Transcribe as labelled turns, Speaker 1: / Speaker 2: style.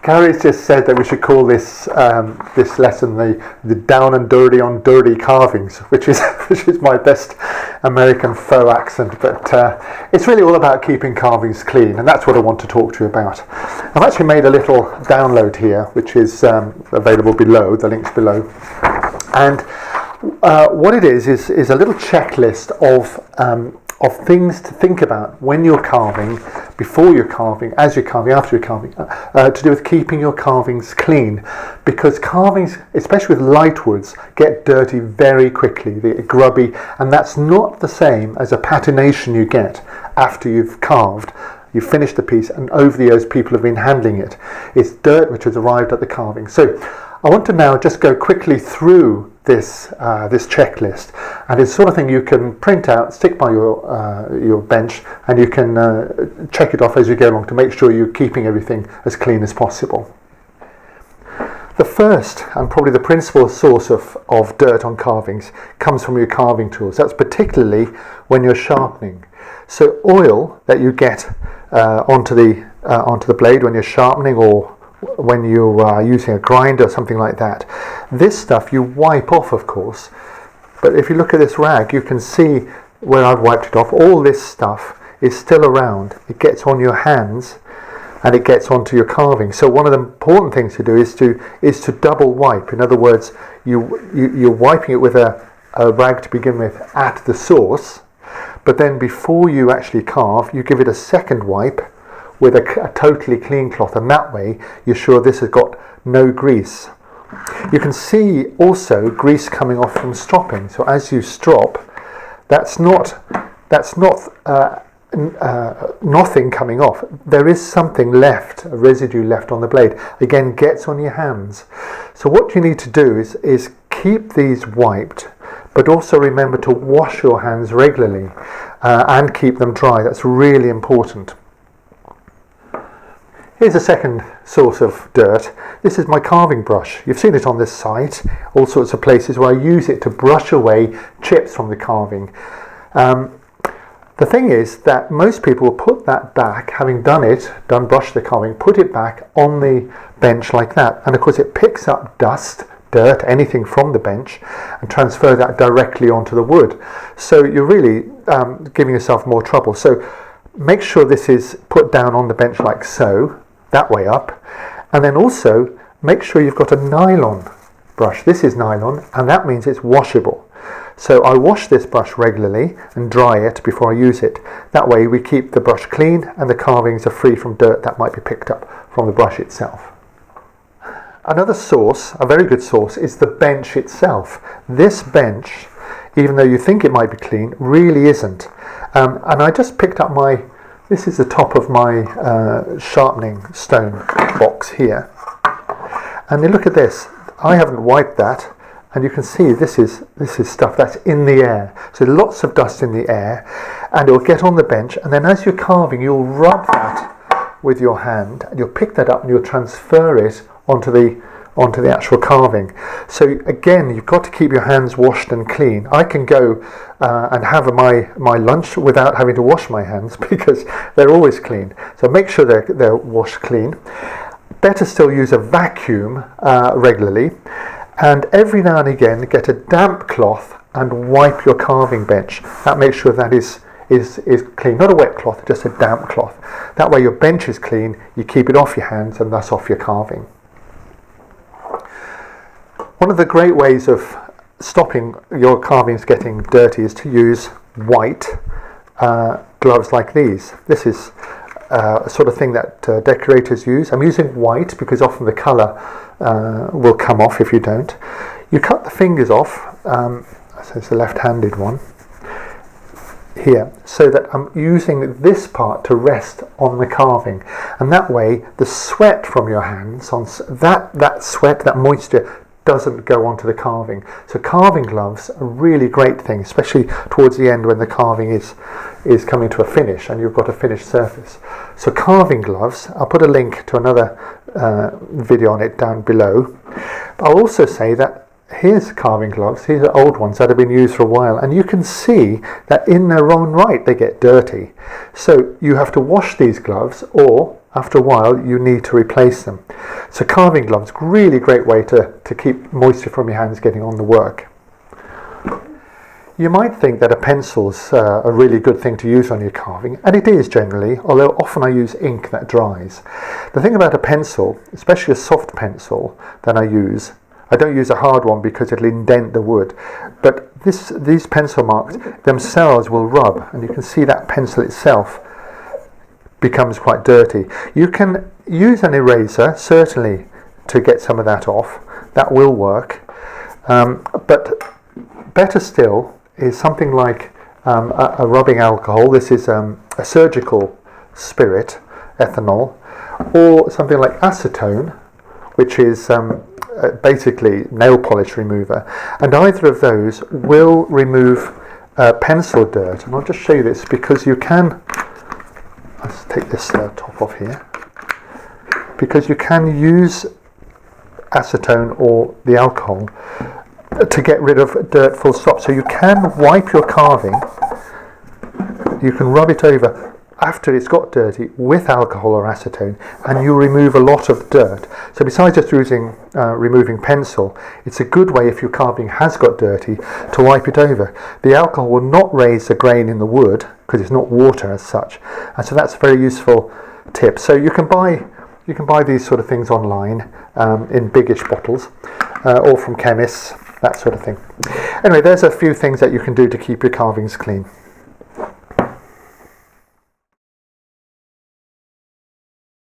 Speaker 1: Gary's just said that we should call this this lesson the down and dirty on dirty carvings, which is my best American faux accent. But it's really all about keeping carvings clean, and that's what I want to talk to you about. I've actually made a little download here, which is available below. The link's below, and what it is a little checklist of things to think about when you're carving, before you're carving, as you're carving, after you're carving, to do with keeping your carvings clean, because carvings, especially with light woods, get dirty very quickly. They get grubby, and that's not the same as a patination you get after you've carved. You finish the piece, and over the years people have been handling it. It's dirt which has arrived at the carving. So I want to now just go quickly through this checklist, and it's the sort of thing you can print out, stick by your bench, and you can check it off as you go along to make sure you're keeping everything as clean as possible. The first and probably the principal source of dirt on carvings comes from your carving tools. That's particularly when you're sharpening. So oil that you get onto the blade when you're sharpening, or when you are using a grinder or something like that, this stuff you wipe off, of course, but if you look at this rag, you can see where I've wiped it off. All this stuff is still around. It gets on your hands and it gets onto your carving. So one of the important things to do is to double wipe. In other words, you're wiping it with a rag to begin with at the source, but then before you actually carve, you give it a second wipe with a totally clean cloth, and that way you're sure this has got no grease. You can see also grease coming off from stropping. So as you strop, that's not nothing coming off. There is something left, a residue left on the blade. Again, gets on your hands. So what you need to do is keep these wiped, but also remember to wash your hands regularly and keep them dry. That's really important. Here's a second source of dirt. This is my carving brush. You've seen it on this site, all sorts of places where I use it to brush away chips from the carving. The thing is that most people will put that back, having brushed the carving, put it back on the bench like that. And of course it picks up dust, dirt, anything from the bench, and transfer that directly onto the wood. So you're really giving yourself more trouble. So make sure this is put down on the bench like so, that way up, and then also make sure you've got a nylon brush. This is nylon, and that means it's washable. So I wash this brush regularly and dry it before I use it. That way we keep the brush clean and the carvings are free from dirt that might be picked up from the brush itself. Another source, a very good source, is the bench itself. This bench, even though you think it might be clean, really isn't. And I just picked up this is the top of my sharpening stone box here. And you look at this. I haven't wiped that, and you can see this is stuff that's in the air. So lots of dust in the air, and it'll get on the bench, and then as you're carving, you'll rub that with your hand, and you'll pick that up and you'll transfer it onto the actual carving. So again, you've got to keep your hands washed and clean. I can go and have my lunch without having to wash my hands because they're always clean. So make sure they're washed clean. Better still, use a vacuum regularly, and every now and again get a damp cloth and wipe your carving bench. That makes sure that is clean, not a wet cloth, just a damp cloth. That way your bench is clean, you keep it off your hands and thus off your carving. One of the great ways of stopping your carvings getting dirty is to use white gloves like these. This is a sort of thing that decorators use. I'm using white because often the colour will come off if you don't. You cut the fingers off, so it's the left-handed one here, so that I'm using this part to rest on the carving, and that way the sweat from your hands, that sweat, that moisture, doesn't go onto the carving. So carving gloves are a really great thing, especially towards the end when the carving is coming to a finish and you've got a finished surface. So carving gloves, I'll put a link to another video on it down below. I'll also say that here's carving gloves. These are old ones that have been used for a while, and you can see that in their own right they get dirty. So you have to wash these gloves, or after a while you need to replace them. So carving gloves, really great way to keep moisture from your hands getting on the work. You might think that a pencil's a really good thing to use on your carving, and it is generally, although often I use ink that dries. The thing about a pencil, especially a soft pencil that I don't use a hard one because it'll indent the wood, but these pencil marks themselves will rub, and you can see that pencil itself becomes quite dirty. You can use an eraser, certainly, to get some of that off. That will work, but better still is something like a rubbing alcohol. This is a surgical spirit, ethanol, or something like acetone, which is basically nail polish remover, and either of those will remove pencil dirt. And I'll just show you this because you can, let's take this top off here, because you can use acetone or the alcohol to get rid of dirt full stop. So you can wipe your carving, you can rub it over after it's got dirty with alcohol or acetone, and you remove a lot of dirt. So besides just using removing pencil, it's a good way if your carving has got dirty to wipe it over. The alcohol will not raise the grain in the wood because it's not water as such, and so that's a very useful tip. So you can buy these sort of things online in biggish bottles or from chemists, that sort of thing. Anyway, there's a few things that you can do to keep your carvings clean.